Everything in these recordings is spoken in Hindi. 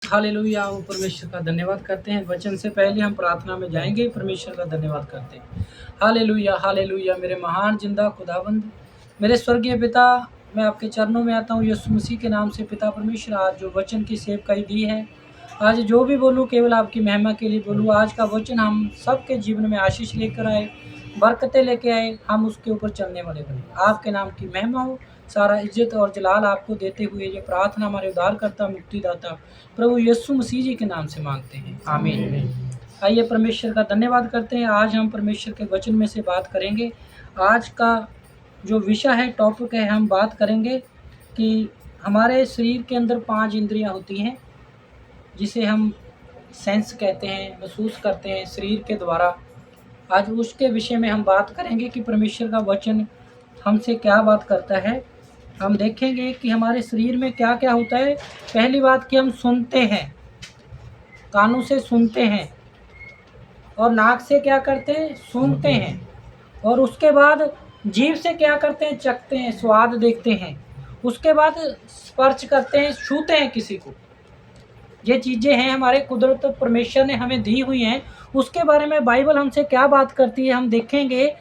हालेलुया। वो परमेश्वर का धन्यवाद करते हैं। वचन से पहले हम प्रार्थना में जाएंगे, परमेश्वर का धन्यवाद करते हैं। Hallelujah hallelujah. मेरे महान जिंदा खुदाबंद, मेरे स्वर्गीय पिता, मैं आपके चरणों में आता हूँ यीशु मसीह के नाम से। पिता परमेश्वर, आज जो वचन की सेवकाई दी है, आज जो भी बोलूँ केवल आपकी महिमा के लिए बोलूँ। आज का वचन हम सबके जीवन में आशीष लेकर आए, बरकतें लेके आए, हम उसके ऊपर चलने वाले बने। आपके नाम की महिमा हो। सारा इज्जत और जलाल आपको देते हुए ये प्रार्थना हमारे उद्धारकर्ता मुक्तिदाता प्रभु यीशु मसीह जी के नाम से मांगते हैं, आमीन। आइए परमेश्वर का धन्यवाद करते हैं। आज हम परमेश्वर के वचन में से बात करेंगे। आज का जो विषय है, टॉपिक है, हम बात करेंगे कि हमारे शरीर के अंदर 5 इंद्रियां होती हैं, जिसे हम सेंस कहते हैं, महसूस करते हैं शरीर के द्वारा। आज उसके विषय में हम बात करेंगे कि परमेश्वर का वचन हमसे क्या बात करता है। हम देखेंगे कि हमारे शरीर में क्या क्या होता है। पहली बात कि हम सुनते हैं, कानों से सुनते हैं, और नाक से क्या करते हैं, सूंघते हैं, और उसके बाद जीभ से क्या करते हैं, चखते हैं, स्वाद देखते हैं। उसके बाद स्पर्श करते हैं, छूते हैं किसी को। ये चीज़ें हैं हमारे कुदरत परमेश्वर ने हमें दी हुई हैं। उसके बारे में बाइबल हमसे क्या बात करती है, हम देखेंगे।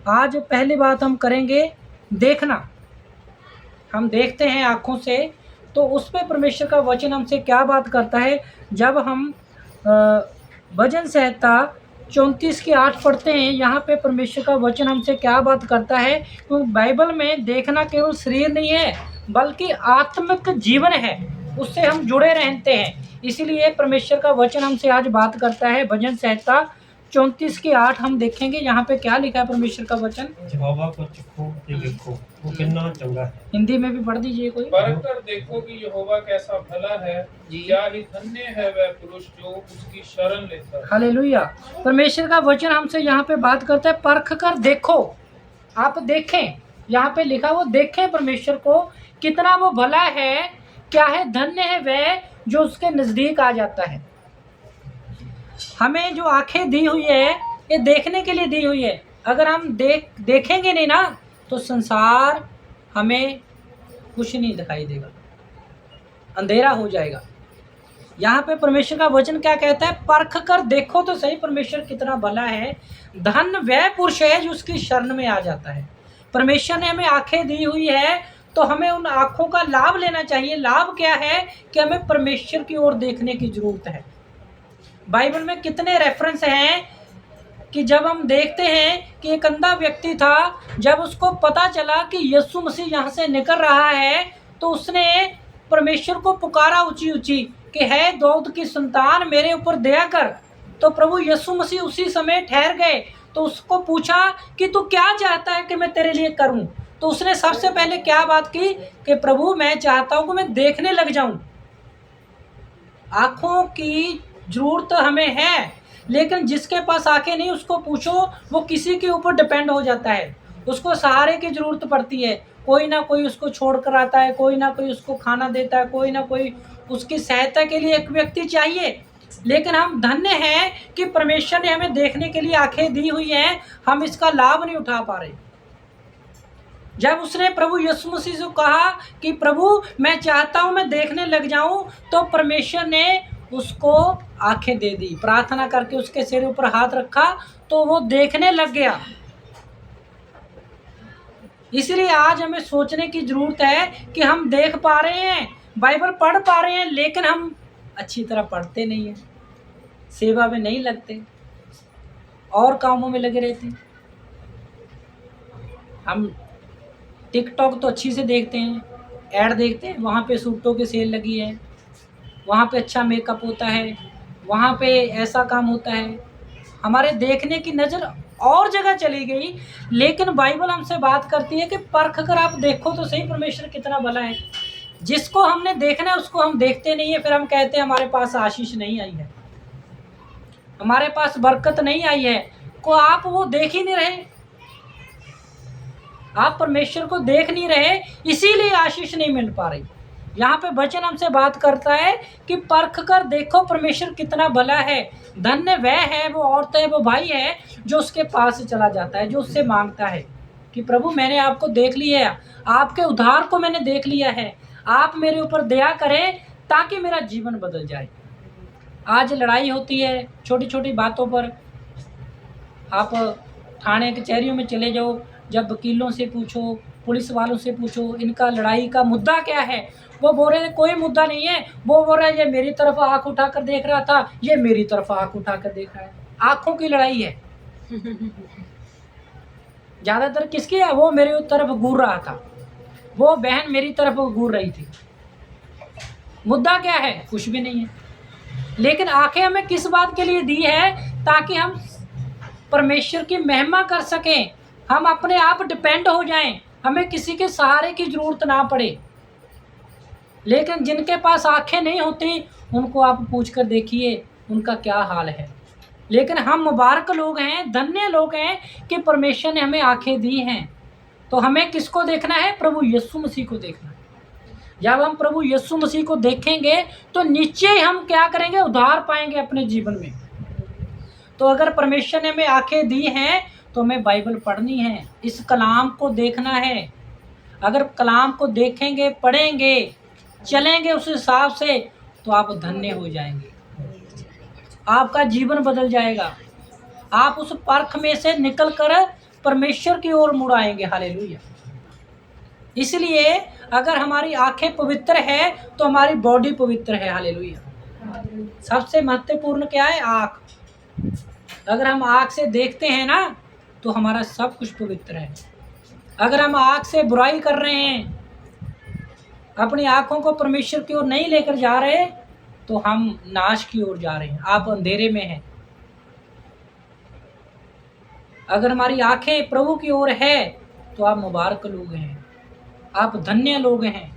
आज पहली बात हम करेंगे देखना। हम देखते हैं आँखों से, तो उस पर परमेश्वर का वचन हमसे क्या बात करता है। जब हम भजन संहिता 34:8 पढ़ते हैं, यहाँ पे परमेश्वर का वचन हमसे क्या बात करता है। तो बाइबल में देखना केवल शरीर नहीं है, बल्कि आत्मिक जीवन है, उससे हम जुड़े रहते हैं। इसीलिए परमेश्वर का वचन हमसे आज बात करता है। भजन संहिता 34:8 हम देखेंगे। यहाँ पे क्या लिखा है परमेश्वर का वचन। यहोवा को चखो ते देखो, वो कितना चंगा है। हिंदी में भी पढ़ दीजिए कोई। परख कर देखो कि यहोवा कैसा भला है, क्या ही धन्य है वह पुरुष जो उसकी शरण लेता है। हालेलुया। परमेश्वर का वचन हमसे यहाँ पे बात करता है, परख कर देखो। आप देखें, यहाँ पे लिखा वो देखें परमेश्वर को, कितना वो भला है, क्या है, धन्य है वह जो उसके नजदीक आ जाता है। हमें जो आंखें दी हुई है, ये देखने के लिए दी हुई है। अगर हम देखेंगे नहीं ना, तो संसार हमें कुछ नहीं दिखाई देगा, अंधेरा हो जाएगा। यहाँ पे परमेश्वर का वचन क्या कहता है, परख कर देखो तो सही परमेश्वर कितना भला है। धन वह पुरुष है जो उसकी शरण में आ जाता है। परमेश्वर ने हमें आंखें दी हुई है, तो हमें उन आंखों का लाभ लेना चाहिए। लाभ क्या है कि हमें परमेश्वर की ओर देखने की जरूरत है। बाइबल में कितने रेफरेंस हैं कि जब हम देखते हैं कि एक अंधा व्यक्ति था, जब उसको पता चला कि यीशु मसीह यहाँ से निकल रहा है, तो उसने परमेश्वर को पुकारा ऊंची ऊंची कि है दाऊद की संतान, मेरे ऊपर दया कर। तो प्रभु यीशु मसीह उसी समय ठहर गए। तो उसको पूछा कि तू क्या चाहता है कि मैं तेरे लिए करूं। तो उसने सबसे पहले क्या बात की कि प्रभु मैं चाहता हूं कि मैं देखने लग जाऊं। आँखों की जरूरत हमें है, लेकिन जिसके पास आंखें नहीं उसको पूछो, वो किसी के ऊपर डिपेंड हो जाता है। उसको सहारे की जरूरत पड़ती है। कोई ना कोई उसको छोड़ कर आता है, कोई ना कोई उसको खाना देता है, कोई ना कोई उसकी सहायता के लिए एक व्यक्ति चाहिए। लेकिन हम धन्य हैं कि परमेश्वर ने हमें देखने के लिए आंखें दी हुई हैं, हम इसका लाभ नहीं उठा पा रहे। जब उसने प्रभु यीशु मसीह से कहा कि प्रभु मैं चाहता हूं मैं देखने लग जाऊं, तो परमेश्वर ने उसको आंखें दे दी। प्रार्थना करके उसके सिर ऊपर हाथ रखा तो वो देखने लग गया। इसलिए आज हमें सोचने की जरूरत है कि हम देख पा रहे हैं, बाइबल पढ़ पा रहे हैं, लेकिन हम अच्छी तरह पढ़ते नहीं हैं, सेवा में नहीं लगते, और कामों में लगे रहते हैं। हम टिकटॉक तो अच्छी से देखते हैं, ऐड देखते हैं, वहाँ पे सूटों की सेल लगी है, वहाँ पे अच्छा मेकअप होता है, वहाँ पे ऐसा काम होता है। हमारे देखने की नज़र और जगह चली गई। लेकिन बाइबल हमसे बात करती है कि परख कर आप देखो तो सही परमेश्वर कितना भला है। जिसको हमने देखना है उसको हम देखते नहीं है, फिर हम कहते हैं हमारे पास आशीष नहीं आई है, हमारे पास बरकत नहीं आई है। को आप वो देख ही नहीं रहे, आप परमेश्वर को देख नहीं रहे, इसीलिए आशीष नहीं मिल पा रही। यहाँ पे वचन हमसे बात करता है कि परख कर देखो परमेश्वर कितना भला है। धन्य वह है, वो औरत है, वो भाई है जो उसके पास से चला जाता है, जो उससे मांगता है कि प्रभु मैंने आपको देख लिया है, आपके उद्धार को मैंने देख लिया है, आप मेरे ऊपर दया करें ताकि मेरा जीवन बदल जाए। आज लड़ाई होती है छोटी छोटी बातों पर। आप थाने कचहरियों में चले जाओ, जब वकीलों से पूछो, पुलिस वालों से पूछो इनका लड़ाई का मुद्दा क्या है, वो बोल रहे हैं कोई मुद्दा नहीं है, वो बोल रहा है ये मेरी तरफ आंख उठाकर देख रहा था, ये मेरी तरफ आंख उठाकर देख रहा है। आंखों की लड़ाई है। ज़्यादातर किसकी है? वो मेरी तरफ घूर रहा था, वो बहन मेरी तरफ घूर रही थी। मुद्दा क्या है? कुछ भी नहीं है। लेकिन आंखें हमें किस बात के लिए दी है? ताकि हम परमेश्वर की महिमा कर सकें, हम अपने आप डिपेंड हो जाएं, हमें किसी के सहारे की जरूरत ना पड़े। लेकिन जिनके पास आंखें नहीं होती उनको आप पूछ कर देखिए उनका क्या हाल है। लेकिन हम मुबारक लोग हैं, धन्य लोग हैं कि परमेश्वर ने हमें आंखें दी हैं। तो हमें किसको देखना है? प्रभु यीशु मसीह को देखना है। जब हम प्रभु यीशु मसीह को देखेंगे तो निश्चय हम क्या करेंगे? उद्धार पाएंगे अपने जीवन में। तो अगर परमेश्वर ने हमें आंखें दी हैं तो हमें बाइबल पढ़नी है, इस कलाम को देखना है। अगर कलाम को देखेंगे, पढ़ेंगे, चलेंगे उस हिसाब से, तो आप धन्य हो जाएंगे, आपका जीवन बदल जाएगा। आप उस परख में से निकलकर परमेश्वर की ओर मुड़ आएंगे। हालेलुया। इसलिए अगर हमारी आंखें पवित्र है तो हमारी बॉडी पवित्र है। हालेलुया। सबसे महत्वपूर्ण क्या है? आँख। अगर हम आँख से देखते हैं ना तो हमारा सब कुछ पवित्र है। अगर हम आँख से बुराई कर रहे हैं, अपनी आँखों को परमेश्वर की ओर नहीं लेकर जा रहे, तो हम नाश की ओर जा रहे हैं, आप अंधेरे में हैं। अगर हमारी आंखें प्रभु की ओर है तो आप मुबारक लोग हैं, आप धन्य लोग हैं।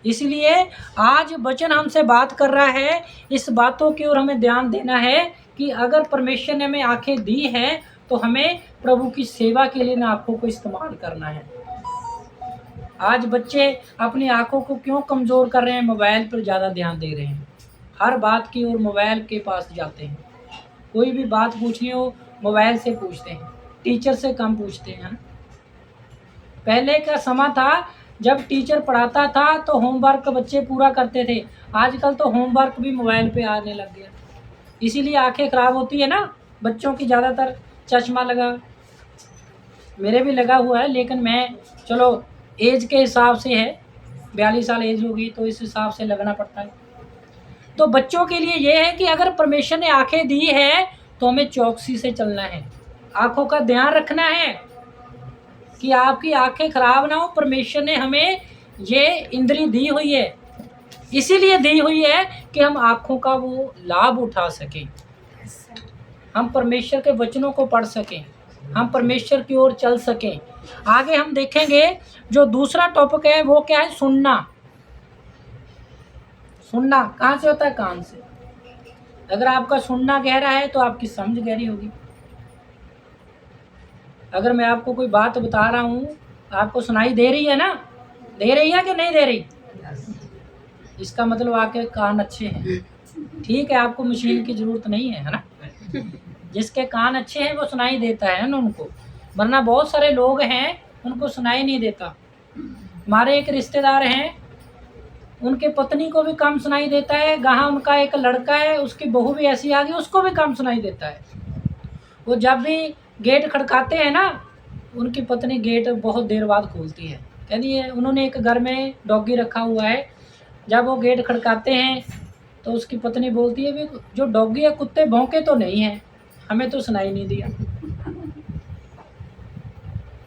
इसलिए आज वचन हमसे बात कर रहा है, इस बातों की ओर हमें ध्यान देना है कि अगर परमेश्वर ने हमें आंखें दी हैं तो हमें प्रभु की सेवा के लिए इन आँखों को इस्तेमाल करना है। आज बच्चे अपनी आँखों को क्यों कमज़ोर कर रहे हैं? मोबाइल पर ज़्यादा ध्यान दे रहे हैं, हर बात की ओर मोबाइल के पास जाते हैं। कोई भी बात पूछनी हो मोबाइल से पूछते हैं, टीचर से कम पूछते हैं, है ना। पहले का समय था जब टीचर पढ़ाता था तो होमवर्क बच्चे पूरा करते थे, आजकल तो होमवर्क भी मोबाइल पे आने लग गया। इसीलिए आंखें ख़राब होती है ना बच्चों की। ज़्यादातर चश्मा लगा, मेरे भी लगा हुआ है, लेकिन मैं चलो एज के हिसाब से है, 42 साल एज होगी तो इस हिसाब से लगना पड़ता है। तो बच्चों के लिए ये है कि अगर परमेश्वर ने आंखें दी है तो हमें चौकसी से चलना है, आंखों का ध्यान रखना है कि आपकी आंखें खराब ना हो। परमेश्वर ने हमें ये इंद्री दी हुई है, इसीलिए दी हुई है कि हम आंखों का वो लाभ उठा सकें, हम परमेश्वर के वचनों को पढ़ सकें, हम परमेश्वर की ओर चल सकें। आगे हम देखेंगे जो दूसरा टॉपिक है वो क्या है? सुनना। सुनना कहाँ से होता है? कान से। अगर आपका सुनना गहरा है तो आपकी समझ गहरी होगी। अगर मैं आपको कोई बात बता रहा हूँ, आपको सुनाई दे रही है ना? दे रही है कि नहीं दे रही? इसका मतलब आपके कान अच्छे हैं। ठीक है, आपको मशीन की ज़रूरत नहीं है, है ना। जिसके कान अच्छे हैं वो सुनाई देता है ना उनको, वरना बहुत सारे लोग हैं उनको सुनाई नहीं देता। हमारे एक रिश्तेदार हैं, उनके पत्नी को भी कम सुनाई देता है। गाहाँ उनका एक लड़का है, उसकी बहू भी ऐसी आ गई, उसको भी कम सुनाई देता है। वो जब भी गेट खड़काते हैं ना, उनकी पत्नी गेट बहुत देर बाद खोलती है। कहती है, उन्होंने एक घर में डॉगी रखा हुआ है, जब वो गेट खड़काते हैं तो उसकी पत्नी बोलती है, भी जो डॉगी है कुत्ते भौंके तो नहीं है, हमें तो सुनाई नहीं दिया।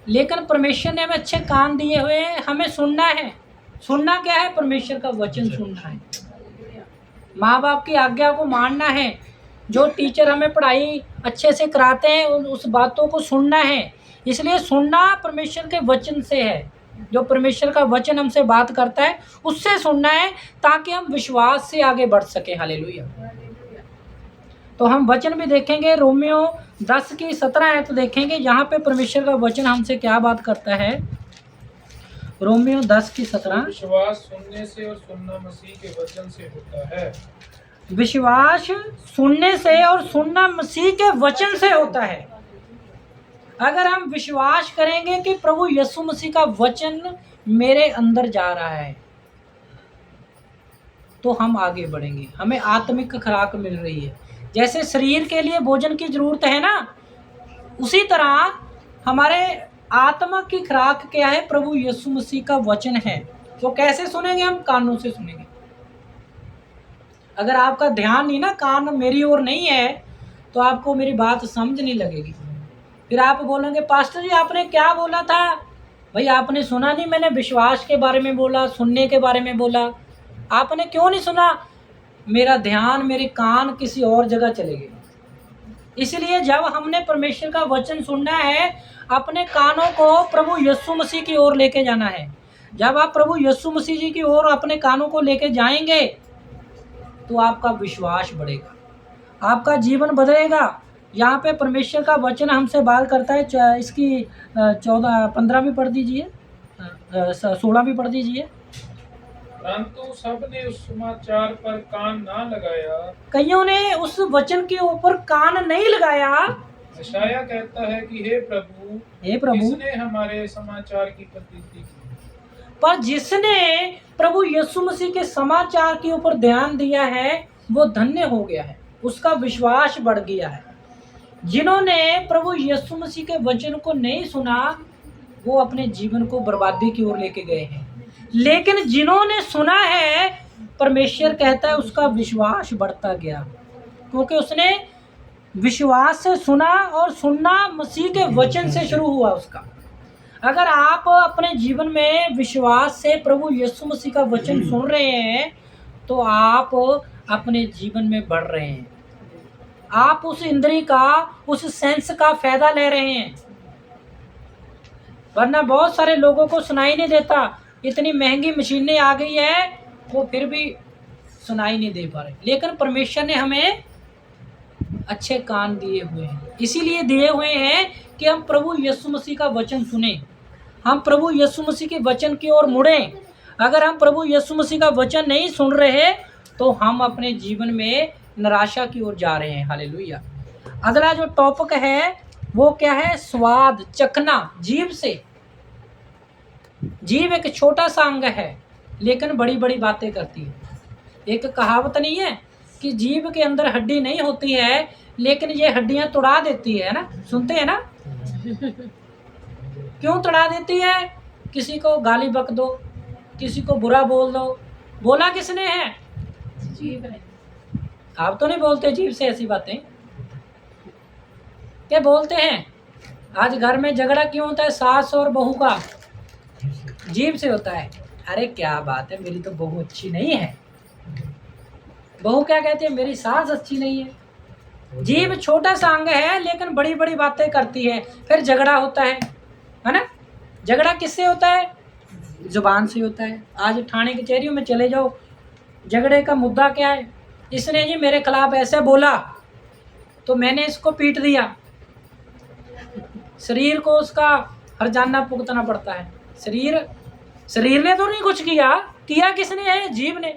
लेकिन परमेश्वर ने हमें अच्छे कान दिए हुए हैं, हमें सुनना है। सुनना क्या है? परमेश्वर का वचन सुनना है, माँ बाप की आज्ञा को मानना है, जो टीचर हमें पढ़ाई अच्छे से कराते हैं उस बातों को सुनना है। इसलिए सुनना परमेश्वर के वचन से है, जो परमेश्वर का वचन हमसे बात करता है उससे सुनना है, ताकि हम विश्वास से आगे बढ़ सकें। हालेलुया। तो हम वचन भी देखेंगे, रोमियो 10 की 17 आयत देखेंगे, जहाँ पे परमेश्वर का वचन हमसे क्या बात करता है। रोमियो 10 की 17। विश्वास सुनने से और सुनना मसीह के वचन से होता है। विश्वास सुनने से और सुनना मसीह के वचन से होता है। अगर हम विश्वास करेंगे कि प्रभु यीशु मसीह का वचन मेरे अंदर जा रहा है, तो हम आगे बढ़ेंगे, हमें आत्मिक खुराक मिल रही है। जैसे शरीर के लिए भोजन की ज़रूरत है ना, उसी तरह हमारे आत्मा की खुराक क्या है? प्रभु यीशु मसीह का वचन है। तो कैसे सुनेंगे? हम कानों से सुनेंगे। अगर आपका ध्यान नहीं ना, कान मेरी ओर नहीं है, तो आपको मेरी बात समझ नहीं लगेगी। फिर आप बोलेंगे पास्टर जी आपने क्या बोला था? भाई आपने सुना नहीं, मैंने विश्वास के बारे में बोला, सुनने के बारे में बोला, आपने क्यों नहीं सुना? मेरा ध्यान, मेरे कान किसी और जगह चले गए। इसलिए जब हमने परमेश्वर का वचन सुनना है, अपने कानों को प्रभु यीशु मसीह की ओर लेके जाना है। जब आप प्रभु यीशु मसीह जी की ओर अपने कानों को लेके जाएंगे, तो आपका विश्वास बढ़ेगा, आपका जीवन बदलेगा। यहाँ पे परमेश्वर का वचन हमसे बात करता है। इसकी 15 भी पढ़ दीजिए, 16 भी पढ़ दीजिए। परंतु सबने उस समाचार पर कान ना लगाया। कईयों ने उस वचन के ऊपर कान नहीं लगाया। यशायाह कहता है कि हे प्रभु, किसने हमारे समाचार की प्रतीति की? पर जिसने प्रभु यीशु मसीह के समाचार के ऊपर ध्यान दिया है, वो धन्य हो गया है, उसका विश्वास बढ़ गया है। जिन्होंने प्रभु यीशु मसीह के वचन को नहीं सुना, वो अपने जीवन को बर्बादी की ओर लेके गए हैं। लेकिन जिन्होंने सुना है, परमेश्वर कहता है उसका विश्वास बढ़ता गया, क्योंकि उसने विश्वास से सुना, और सुनना मसीह के वचन से शुरू हुआ उसका। अगर आप अपने जीवन में विश्वास से प्रभु यीशु मसीह का वचन सुन रहे हैं, तो आप अपने जीवन में बढ़ रहे हैं, आप उस इंद्रिय का, उस सेंस का फायदा ले रहे हैं। वरना बहुत सारे लोगों को सुनाई नहीं देता, इतनी महंगी मशीनें आ गई है, वो फिर भी सुनाई नहीं दे पा रहे। लेकिन परमेश्वर ने हमें अच्छे कान दिए हुए हैं, इसीलिए दिए हुए हैं कि हम प्रभु यीशु मसीह का वचन सुने, हम प्रभु यीशु मसीह के वचन की ओर मुड़ें। अगर हम प्रभु यीशु मसीह का वचन नहीं सुन रहे, तो हम अपने जीवन में निराशा की ओर जा रहे हैं। हालेलुया। अगला जो टॉपिक है वो क्या है? स्वाद, चखना जीभ से। जीभ एक छोटा सा अंग है, लेकिन बड़ी बड़ी बातें करती है। एक कहावत नहीं है कि जीभ के अंदर हड्डी नहीं होती है, लेकिन ये हड्डियां तोड़ा देती है ना, सुनते हैं ना? क्यों तोड़ा देती है? किसी को गाली बक दो, किसी को बुरा बोल दो, बोला किसने है? जीभ ने। आप तो नहीं बोलते जीभ से ऐसी बातें, क्या बोलते हैं? आज घर में झगड़ा क्यों होता है सास और बहू का? जीभ से होता है। अरे क्या बात है, मेरी तो बहू अच्छी नहीं है। बहू क्या कहती है? मेरी सास अच्छी नहीं है। जीभ छोटा सा अंग है, लेकिन बड़ी बड़ी बातें करती है, फिर झगड़ा होता है ना? झगड़ा किससे होता है? जुबान से होता है। आज थाने कचहरियों में चले जाओ, झगड़े का मुद्दा क्या है? इसने जी मेरे खिलाफ ऐसे बोला, तो मैंने इसको पीट दिया। शरीर को उसका हर्जाना भुगतना पड़ता है। शरीर ने तो नहीं कुछ किया किसने है? जीभ ने।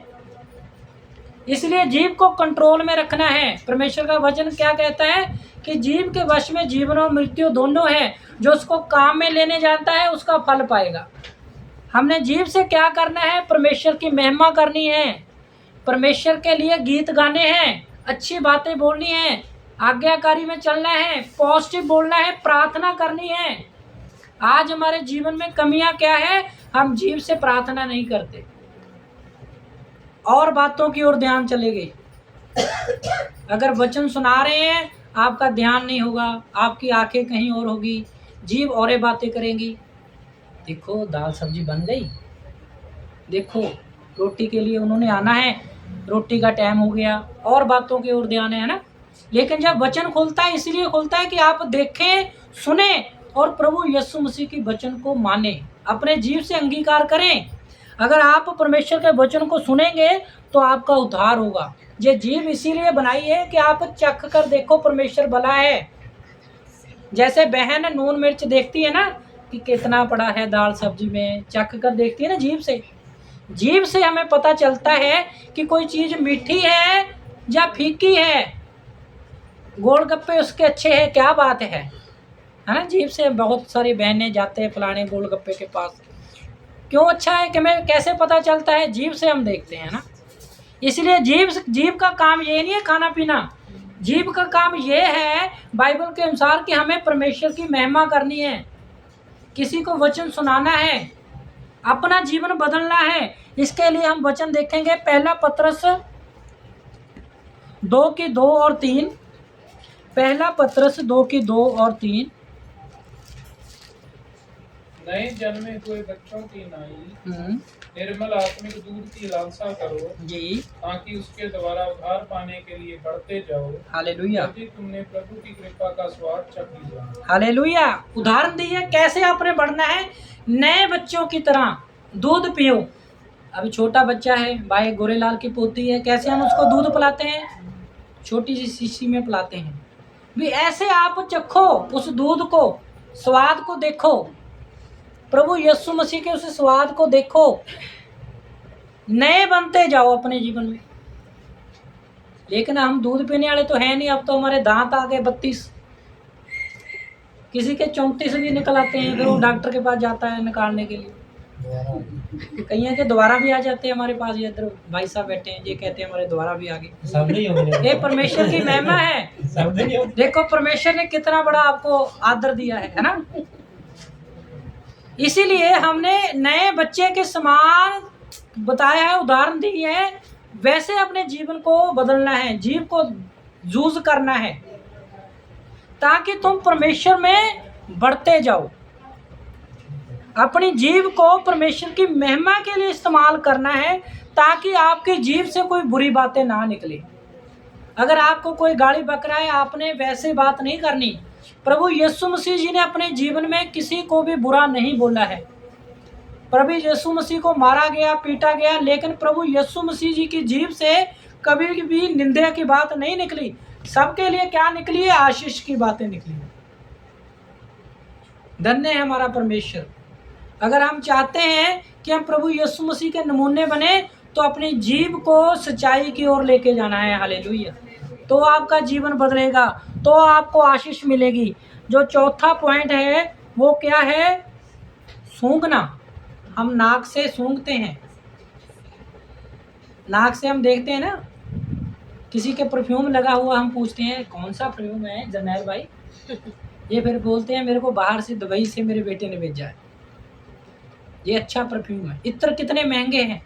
इसलिए जीभ को कंट्रोल में रखना है। परमेश्वर का वचन क्या कहता है कि जीभ के वश में जीवन और मृत्यु दोनों है, जो उसको काम में लेने जानता है उसका फल पाएगा। हमने जीभ से क्या करना है? परमेश्वर की महिमा करनी है, परमेश्वर के लिए गीत गाने हैं, अच्छी बातें बोलनी है, आज्ञाकारी में चलना है, पॉजिटिव बोलना है, प्रार्थना करनी है। आज हमारे जीवन में कमियां क्या है? हम जीभ से प्रार्थना नहीं करते और बातों की ओर ध्यान चले गए। अगर वचन सुना रहे हैं, आपका ध्यान नहीं होगा, आपकी आंखें कहीं और होगी, जीभ और बातें करेंगी। देखो दाल सब्जी बन गई, देखो रोटी के लिए उन्होंने आना है, रोटी का टाइम हो गया, और बातों की ओर ध्यान है ना। लेकिन जब वचन खुलता है, इसलिए खुलता है कि आप देखें, सुने और प्रभु यीशु मसीह के वचन को माने, अपने जीव से अंगीकार करें। अगर आप परमेश्वर के वचन को सुनेंगे तो आपका उद्धार होगा। ये जीभ इसीलिए बनाई है कि आप चख कर देखो परमेश्वर भला है। जैसे बहन नून मिर्च देखती है ना कि कितना पड़ा है दाल सब्जी में, चख कर देखती है ना जीभ से। जीभ से हमें पता चलता है कि कोई चीज़ मीठी है या फीकी है। गोलगप्पे उसके अच्छे हैं, क्या बात है ना? जीभ से बहुत सारी बहनें जाते हैं फलाने गोलगप्पे के पास, क्यों अच्छा है कि मैं कैसे पता चलता है? जीभ से हम देखते हैं ना। इसलिए जीव का काम ये नहीं है खाना पीना, जीव का काम ये है बाइबल के अनुसार कि हमें परमेश्वर की महिमा करनी है, किसी को वचन सुनाना है, अपना जीवन बदलना है। इसके लिए हम वचन देखेंगे पहला पत्रस 2:2 और 3। पहला पत्रस 2:2 और 3। नए जन्मे हुए बच्चों की नाई निर्मल आत्मिक दूध की लालसा करो जी, ताकि उसके द्वारा उद्धार पाने के लिए बढ़ते जाओ, हालेलुया, यदि तुमने प्रभु की कृपा का स्वाद चख लिया। हालेलुया। उदाहरण दी है कैसे आपने बढ़ना है, नए बच्चों की तरह दूध पियो। अभी छोटा बच्चा है, भाई गोरेलाल की पोती है, कैसे हम उसको दूध पिलाते हैं, छोटी सी शीशी में पिलाते हैं। भी ऐसे आप चखो उस दूध को, स्वाद को देखो, प्रभु यीशु मसीह के उस स्वाद को देखो, नए बनते जाओ अपने जीवन में। लेकिन हम दूध पीने वाले तो हैं नहीं, अब तो हमारे दांत आ गए 32, किसी के 34 भी निकल आते हैं, फिर वो डॉक्टर के पास जाता है निकालने के लिए। कहीं के दोबारा भी आ जाते हैं हमारे पास, ये इधर भाई साहब बैठे हैं, ये कहते हैं हमारे दोबारा भी आ गए। सब नहीं होंगे, ये परमेश्वर की महिमा है। सब नहीं होंगे। देखो परमेश्वर ने कितना बड़ा आपको आदर दिया है ना। इसीलिए हमने नए बच्चे के समान बताया है, उदाहरण दी है, वैसे अपने जीवन को बदलना है, जीव को जूझ करना है, ताकि तुम परमेश्वर में बढ़ते जाओ। अपनी जीव को परमेश्वर की महिमा के लिए इस्तेमाल करना है, ताकि आपकी जीव से कोई बुरी बातें ना निकले। अगर आपको कोई गाली बक रहा है, आपने वैसे बात नहीं करनी। प्रभु यीशु मसीह जी ने अपने जीवन में किसी को भी बुरा नहीं बोला है। प्रभु यीशु मसीह को मारा गया, पीटा गया, लेकिन प्रभु यीशु मसीह जी की जीभ से कभी भी निंदा की बात नहीं निकली। सबके लिए क्या निकली है, आशीष की बातें निकली। धन्य है हमारा परमेश्वर। अगर हम चाहते हैं कि हम प्रभु यीशु मसीह के नमूने बने, तो अपनी जीभ को सच्चाई की ओर लेके जाना है। हालेलुया। तो आपका जीवन बदलेगा, तो आपको आशीष मिलेगी। जो चौथा पॉइंट है वो क्या है, सूंघना। हम नाक से सूंघते हैं, नाक से हम देखते हैं ना, किसी के परफ्यूम लगा हुआ, हम पूछते हैं कौन सा परफ्यूम है जरनैल भाई, ये फिर बोलते हैं मेरे को बाहर से दुबई से मेरे बेटे ने भेजा है, ये अच्छा परफ्यूम है। इत्र कितने महंगे हैं।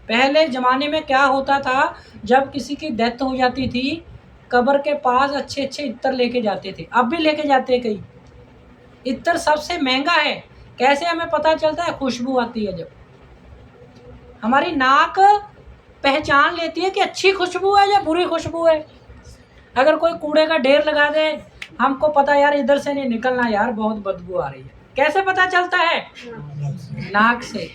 पहले ज़माने में क्या होता था, जब किसी की डेथ हो जाती थी, कब्र के पास अच्छे अच्छे इत्र लेके जाते थे, अब भी लेके जाते हैं कई। इत्र सबसे महंगा है। कैसे हमें पता चलता है, खुशबू आती है। जब हमारी नाक पहचान लेती है कि अच्छी खुशबू है या बुरी खुशबू है। अगर कोई कूड़े का ढेर लगा दे, हमको पता यार इधर से नहीं निकलना यार, बहुत बदबू आ रही है। कैसे पता चलता है, नाक से।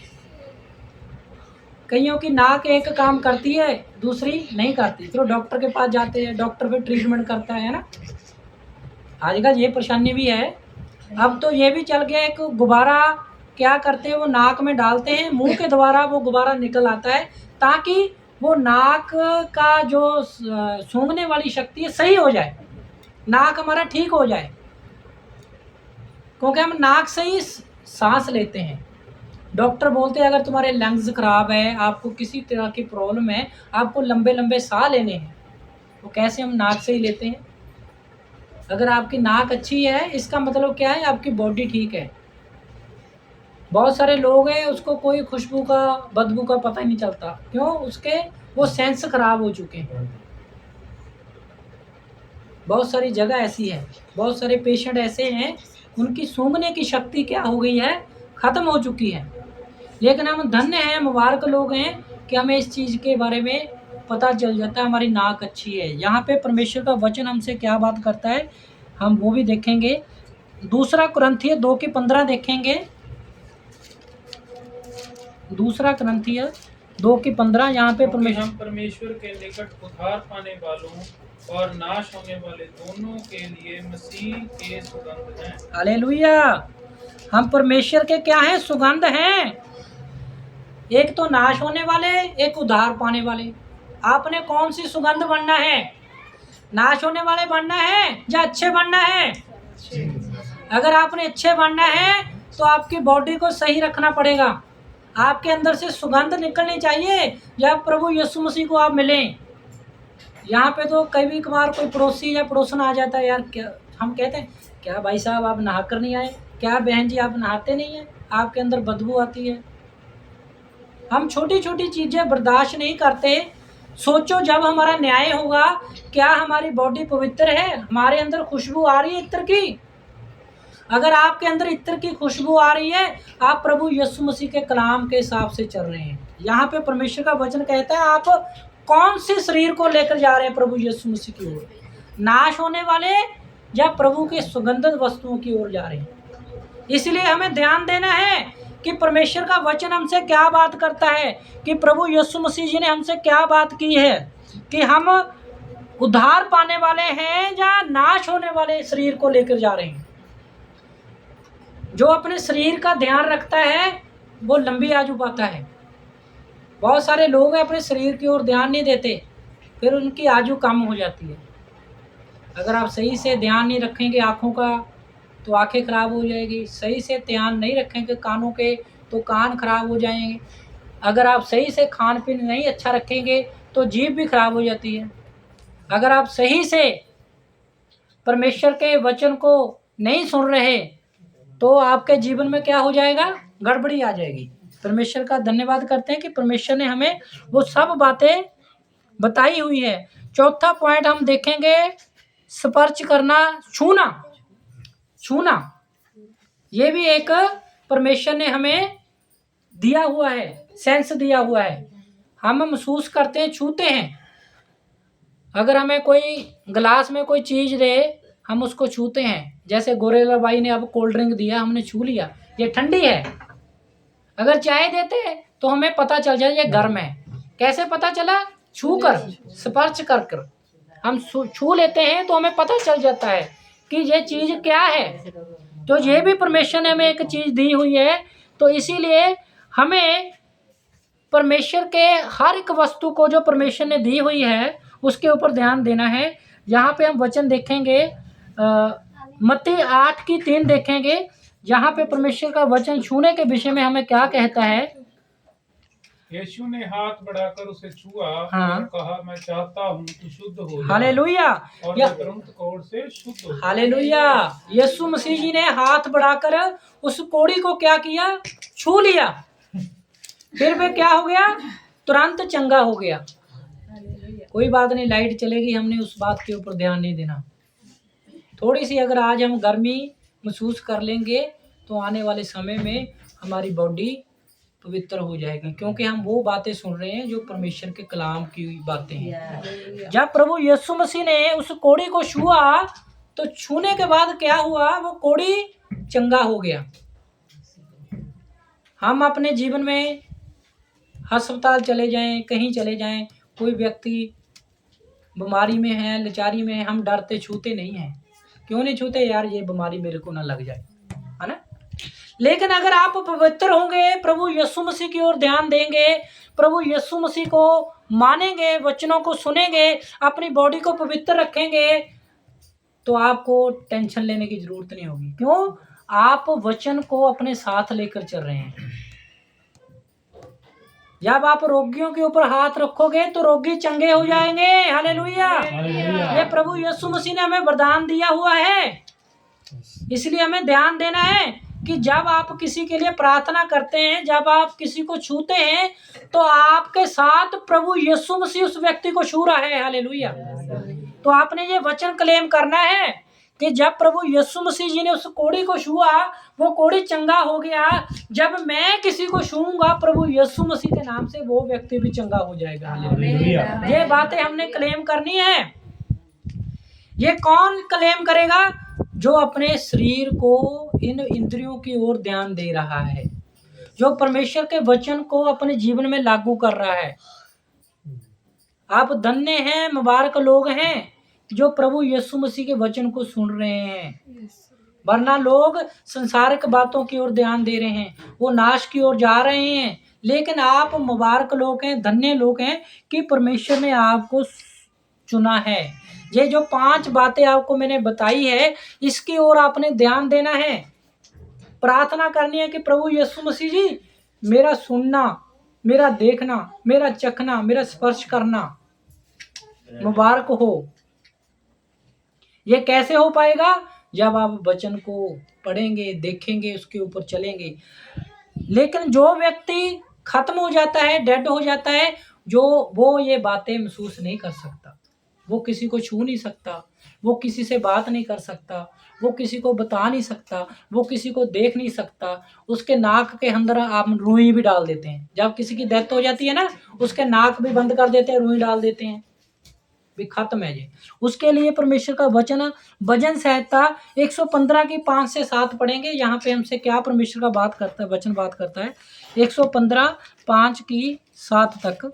कईयों की नाक एक काम करती है, दूसरी नहीं करती, फिर डॉक्टर के पास जाते हैं, डॉक्टर फिर ट्रीटमेंट करता है ना। आजकल ये परेशानी भी है। अब तो ये भी चल गया, एक गुब्बारा क्या करते हैं, वो नाक में डालते हैं, मुंह के द्वारा वो गुब्बारा निकल आता है, ताकि वो नाक का जो सूंघने वाली शक्ति है सही हो जाए, नाक हमारा ठीक हो जाए। क्योंकि हम नाक से ही सांस लेते हैं। डॉक्टर बोलते हैं अगर तुम्हारे लंग्स खराब है, आपको किसी तरह की प्रॉब्लम है, आपको लंबे लंबे साह लेने हैं, तो कैसे हम नाक से ही लेते हैं। अगर आपकी नाक अच्छी है, इसका मतलब क्या है, आपकी बॉडी ठीक है। बहुत सारे लोग हैं, उसको कोई खुशबू का बदबू का पता ही नहीं चलता, क्यों, उसके वो सेंस खराब हो चुके हैं। बहुत सारी जगह ऐसी है, बहुत सारे पेशेंट ऐसे हैं, उनकी सूंघने की शक्ति क्या हो गई है, ख़त्म हो चुकी है। लेकिन हम धन्य हैं, मुबारक लोग हैं कि हमें इस चीज़ के बारे में पता चल जाता है, हमारी नाक अच्छी है। यहाँ पे परमेश्वर का वचन हमसे क्या बात करता है, हम वो भी देखेंगे। दूसरा कुरिन्थिय 2:15 देखेंगे। दूसरा कुरिन्थिय 2:15, यहाँ पे हम परमेश्वर के निकट उद्धार पाने वालों और नाश होने वाले दोनों के लिए मसीह के सुगंध हैं। हालेलुया। हम परमेश्वर के क्या हैं, सुगंध हैं। एक तो नाश होने वाले, एक उद्धार पाने वाले। आपने कौन सी सुगंध बनना है, नाश होने वाले बनना है या अच्छे बनना है। अगर आपने अच्छे बनना है तो आपकी बॉडी को सही रखना पड़ेगा, आपके अंदर से सुगंध निकलनी चाहिए जब प्रभु यीशु मसीह को आप मिलें। यहाँ पे तो कभी कभार कोई पड़ोसी या पड़ोसन आ जाता है, यार क्या हम कहते हैं, क्या भाई साहब आप नहा कर नहीं आए, क्या बहन जी आप नहाते नहीं हैं, आपके अंदर बदबू आती है। हम छोटी छोटी चीज़ें बर्दाश्त नहीं करते। सोचो जब हमारा न्याय होगा, क्या हमारी बॉडी पवित्र है, हमारे अंदर खुशबू आ रही है इत्र की? अगर आपके अंदर इत्र की खुशबू आ रही है, आप प्रभु यीशु मसीह के कलाम के हिसाब से चल रहे हैं। यहाँ पे परमेश्वर का वचन कहता है, आप कौन से शरीर को लेकर जा रहे हैं प्रभु यीशु मसीह की ओर? नाश होने वाले या प्रभु के सुगंधित वस्तुओं की ओर जा रहे हैं? इसलिए हमें ध्यान देना है कि परमेश्वर का वचन हमसे क्या बात करता है, कि प्रभु यीशु मसीह जी ने हमसे क्या बात की है, कि हम उद्धार पाने वाले हैं या नाश होने वाले शरीर को लेकर जा रहे हैं। जो अपने शरीर का ध्यान रखता है वो लंबी आयु पाता है। बहुत सारे लोग हैं अपने शरीर की ओर ध्यान नहीं देते, फिर उनकी आयु कम हो जाती है। अगर आप सही से ध्यान नहीं रखेंगे आँखों का तो आंखें खराब हो जाएगी, सही से ध्यान नहीं रखेंगे कानों के तो कान खराब हो जाएंगे, अगर आप सही से खान पीन नहीं अच्छा रखेंगे तो जीभ भी खराब हो जाती है, अगर आप सही से परमेश्वर के वचन को नहीं सुन रहे तो आपके जीवन में क्या हो जाएगा, गड़बड़ी आ जाएगी। परमेश्वर का धन्यवाद करते हैं कि परमेश्वर ने हमें वो सब बातें बताई हुई है। चौथा पॉइंट हम देखेंगे, स्पर्श करना, छूना। छूना ये भी एक परमेश्वर ने हमें दिया हुआ है, सेंस दिया हुआ है। हम महसूस करते हैं, छूते हैं। अगर हमें कोई गिलास में कोई चीज़ दे, हम उसको छूते हैं। जैसे गोरेला भाई ने अब कोल्ड ड्रिंक दिया, हमने छू लिया, ये ठंडी है। अगर चाय देते तो हमें पता चल जाए ये गर्म है। कैसे पता चला? छू कर, स्पर्श कर कर हम छू लेते हैं तो हमें पता चल जाता है कि ये चीज़ क्या है। तो ये भी परमेश्वर ने हमें एक चीज़ दी हुई है। तो इसीलिए हमें परमेश्वर के हर एक वस्तु को जो परमेश्वर ने दी हुई है उसके ऊपर ध्यान देना है। यहाँ पे हम वचन देखेंगे, मत्ती 8:3 देखेंगे, जहाँ पे परमेश्वर का वचन छूने के विषय में हमें क्या कहता है। यीशु ने हाथ बढ़ाकर उसे छुआ हाँ। और कहा, मैं चाहता हूँ तू शुद्ध हो जा। हालेलुया। और वह तुरंत कोढ़ से शुद्ध हो गया। हालेलुया। यीशु मसीह जी ने हाथ बढ़ाकर उस कोढ़ी को क्या किया? छू लिया। फिर वह क्या हो गया? तुरंत चंगा हो गया। कोई बात नहीं, लाइट चलेगी, हमने उस बात के ऊपर ध्यान नहीं देना। थोड़ी सी अगर आज हम गर्मी महसूस कर लेंगे तो आने वाले समय में हमारी बॉडी पवित्र हो जाएगी, क्योंकि हम वो बातें सुन रहे हैं जो परमेश्वर के कलाम की बातें हैं। जब प्रभु यीशु मसीह ने उस कोढ़ी को छुआ तो छूने के बाद क्या हुआ? वो कोढ़ी चंगा हो गया। हम अपने जीवन में अस्पताल चले जाएं, कहीं चले जाएं, कोई व्यक्ति बीमारी में है, लाचारी में है, हम डरते छूते नहीं हैं। क्यों नहीं छूते? यार ये बीमारी मेरे को ना लग जाए, है ना। लेकिन अगर आप पवित्र होंगे, प्रभु यीशु मसीह की ओर ध्यान देंगे, प्रभु यीशु मसीह को मानेंगे, वचनों को सुनेंगे, अपनी बॉडी को पवित्र रखेंगे, तो आपको टेंशन लेने की जरूरत नहीं होगी। क्यों? आप वचन को अपने साथ लेकर चल रहे हैं। जब आप रोगियों के ऊपर हाथ रखोगे तो रोगी चंगे हो जाएंगे। हालेलुया। ये प्रभु यीशु मसीह ने हमें वरदान दिया हुआ है। इसलिए हमें ध्यान देना है कि जब आप किसी के लिए प्रार्थना करते हैं, जब आप किसी को छूते हैं, तो आपके साथ प्रभु यीशु मसीह उस व्यक्ति को छू रहा है। हालेलुया। तो आपने ये वचन क्लेम करना है कि जब प्रभु यीशु मसीह जी ने उस कोढ़ी को छुआ, वो कोढ़ी चंगा हो गया। जब मैं किसी को छूऊंगा प्रभु यीशु मसीह के नाम से, वो व्यक्ति भी चंगा हो जाएगा। हालेलुया। ये बातें हमने क्लेम करनी है। ये कौन क्लेम करेगा? जो अपने शरीर को इन इंद्रियों की ओर ध्यान दे रहा है, जो परमेश्वर के वचन को अपने जीवन में लागू कर रहा है। आप धन्य हैं, मुबारक लोग हैं जो प्रभु यीशु मसीह के वचन को सुन रहे हैं। वरना लोग संसारिक बातों की ओर ध्यान दे रहे हैं, वो नाश की ओर जा रहे हैं। लेकिन आप मुबारक लोग हैं, धन्य लोग हैं कि परमेश्वर ने आपको चुना है। ये जो 5 बातें आपको मैंने बताई है, इसकी ओर आपने ध्यान देना है। प्रार्थना करनी है कि प्रभु यीशु मसीह जी, मेरा सुनना, मेरा देखना, मेरा चखना, मेरा स्पर्श करना मुबारक हो। ये कैसे हो पाएगा? जब आप वचन को पढ़ेंगे, देखेंगे, उसके ऊपर चलेंगे। लेकिन जो व्यक्ति खत्म हो जाता है, डेड हो जाता है, वो ये बातें महसूस नहीं कर सकता, वो किसी को छू नहीं सकता, वो किसी से बात नहीं कर सकता, वो किसी को बता नहीं सकता, वो किसी को देख नहीं सकता। उसके नाक के अंदर आप रुई भी डाल देते हैं। जब किसी की डेथ हो जाती है ना, उसके नाक भी बंद कर देते हैं, रुई डाल देते हैं, भी खत्म है ये। उसके लिए परमेश्वर का वचन, भजन संहिता 115 की 5 से 7 पढ़ेंगे। यहाँ पे हमसे क्या परमेश्वर का बात करता है, वचन बात करता है। 115 5 की 7 तक।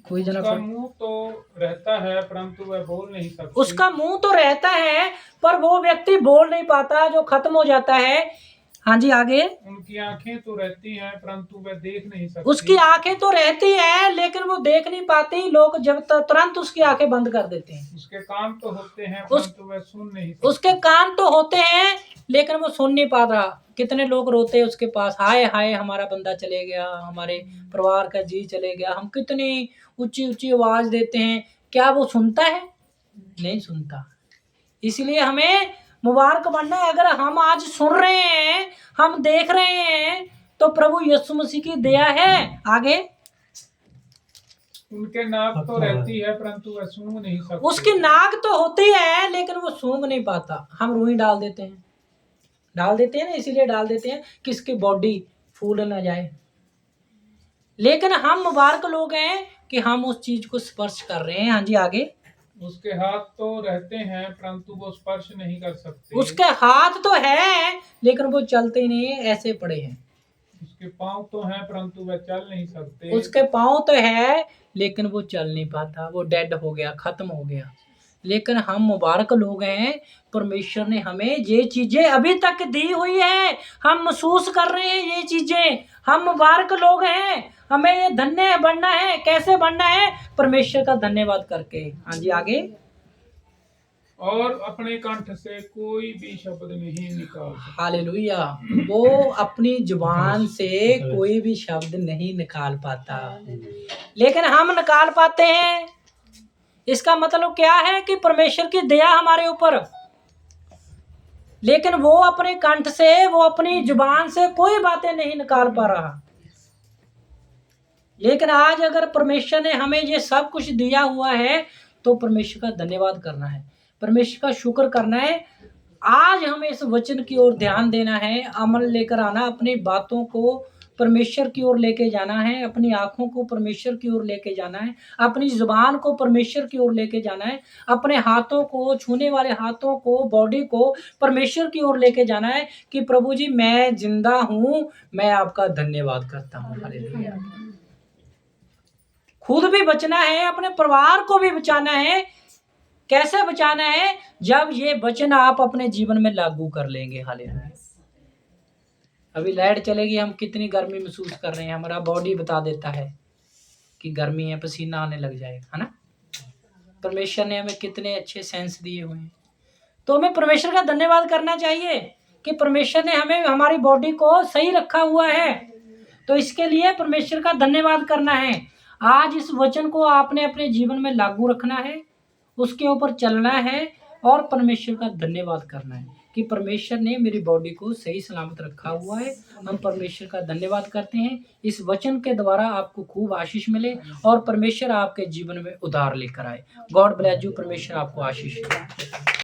कोई जना उसका मुंह तो रहता है परंतु वह बोल नहीं सकता। उसका मुंह तो रहता है पर वो व्यक्ति बोल नहीं पाता, जो खत्म हो जाता है। हाँ जी, आगे। उनकी आंखें तो रहती हैं परंतु वह देख नहीं सकते। उसकी आंखें तो रहती है लेकिन वो देख नहीं पाती। लोग जब तुरंत उसकी आंखें बंद कर देते हैं। उसके कान तो होते हैं परंतु वह सुन नहीं सकते। उसके कान तो होते हैं लेकिन वो सुन नहीं पाता। कितने लोग रोते हैं उसके पास, हाय हाय हमारा बंदा चले गया, हमारे परिवार का जी चले गया। हम कितनी ऊंची ऊंची आवाज देते हैं, क्या वो सुनता है? नहीं सुनता। इसलिए हमें मुबारक बनना है। अगर हम आज सुन रहे हैं, हम देख रहे हैं, तो प्रभु यीशु मसीह की दया है। आगे। उनके नाक तो रहती है परंतु वह सूंघ नहीं सकते। उसकी नाक तो होती है लेकिन वो सूंघ नहीं पाता। हम रुई डाल देते हैं ना, इसीलिए डाल देते हैं कि इसकी बॉडी फूल ना जाए। लेकिन हम मुबारक लोग हैं कि हम उस चीज को स्पर्श कर रहे हैं। हाँ जी, आगे। उसके हाथ तो रहते हैं परंतु वो स्पर्श नहीं कर सकते। उसके हाथ तो है लेकिन वो चलते ही नहीं है, ऐसे पड़े हैं। उसके पांव तो हैं परंतु वह चल नहीं सकते। उसके पांव तो है लेकिन वो चल नहीं पाता, वो डेड हो गया, खत्म हो गया। लेकिन हम मुबारक लोग हैं, परमेश्वर ने हमें ये चीजें अभी तक दी हुई है, हम महसूस कर रहे हैं ये चीजें। हम मुबारक लोग हैं, हमें ये धन्य बनना है। कैसे बनना है? परमेश्वर का धन्यवाद करके। हाँ जी, आगे। और अपने कंठ से कोई भी शब्द नहीं निकाल सकता। हालेलुया। वो अपनी जुबान से कोई भी शब्द नहीं निकाल पाता, लेकिन हम निकाल पाते हैं। इसका मतलब क्या है कि परमेश्वर की दया हमारे ऊपर। लेकिन वो अपने कंठ से, वो अपनी जुबान से कोई बातें नहीं निकाल पा रहा। लेकिन आज अगर परमेश्वर ने हमें ये सब कुछ दिया हुआ है तो परमेश्वर का धन्यवाद करना है, परमेश्वर का शुक्र करना है। आज हमें इस वचन की ओर ध्यान देना है, अमल लेकर आना, अपनी बातों को परमेश्वर की ओर लेके जाना है, अपनी आंखों को परमेश्वर की ओर लेके जाना है, अपनी जुबान को परमेश्वर की ओर लेके जाना है, अपने हाथों को, छूने वाले हाथों को, बॉडी को परमेश्वर की ओर लेके जाना है कि प्रभु जी मैं जिंदा हूँ, मैं आपका धन्यवाद करता हूँ। हालेलुया। खुद भी बचना है, अपने परिवार को भी बचाना है। कैसे बचाना है? जब ये वचन आप अपने जीवन में लागू कर लेंगे। हालेलुया। अभी लाइट चलेगी, हम कितनी गर्मी महसूस कर रहे हैं, हमारा बॉडी बता देता है कि गर्मी है, पसीना आने लग जाएगा, है ना। परमेश्वर ने हमें कितने अच्छे सेंस दिए हुए हैं, तो हमें परमेश्वर का धन्यवाद करना चाहिए कि परमेश्वर ने हमें, हमारी बॉडी को सही रखा हुआ है। तो इसके लिए परमेश्वर का धन्यवाद करना है। आज इस वचन को आपने अपने जीवन में लागू रखना है, उसके ऊपर चलना है और परमेश्वर का धन्यवाद करना है कि परमेश्वर ने मेरी बॉडी को सही सलामत रखा हुआ है। हम परमेश्वर का धन्यवाद करते हैं। इस वचन के द्वारा आपको खूब आशीष मिले और परमेश्वर आपके जीवन में उद्धार लेकर आए। God bless you. परमेश्वर आपको आशीष दे।